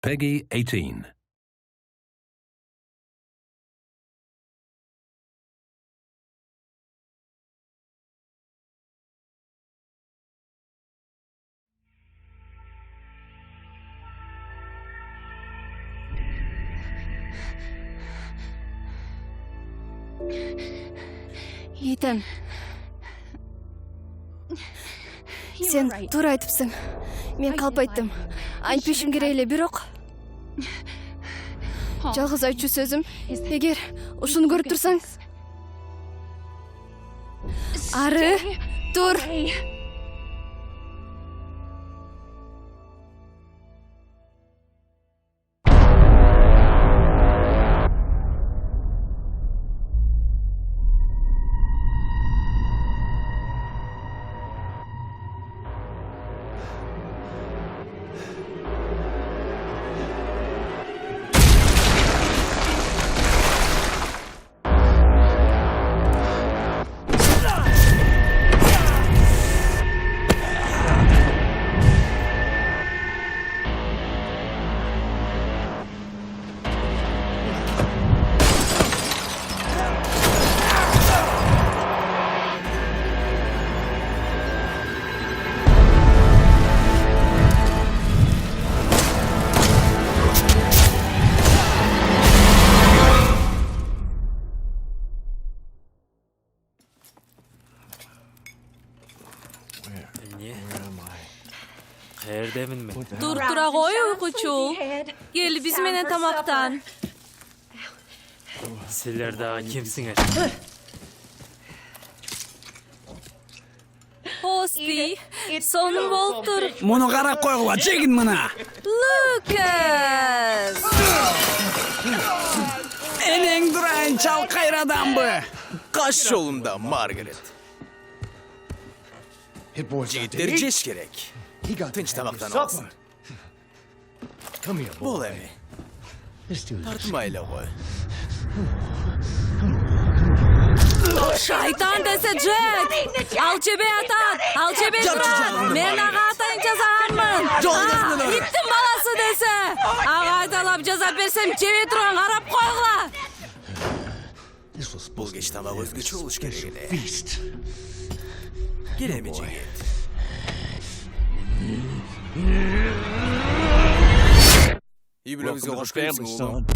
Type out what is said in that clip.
Peggy 18. Ethan. Sen туура айтыпсың. Мен калп айттым. Айтпешим керек эле, бирок жалгыз айтчу сөзүм, эгер ушуну көрүп турсаң, ары тур. Каердемин мен? Тура кой уйкучу. Кел биз менен тамактан. Силер дагы кимсиңер? Хости, сонун болуп тур. Муну карап койгула, жегин мына. Лукас. Энең дурайын чал кайраданбы? Kaç yolunda Margaret? Jigitleri ceş gerek. Tinç tabaktan alsın. Bol emi. Tartmayla koy. Шайтан десе Джек. Ал жебе атат, ал жебе турат. Мен ага атайын жазаганмын. Иттин баласы десе. Ага айталап жазап берсем жебе турган карап койгула. Bul geç tabak özgüç oluş gereğine. Yine mi Jigit? İyi bile bize hoş gelsin oğlum.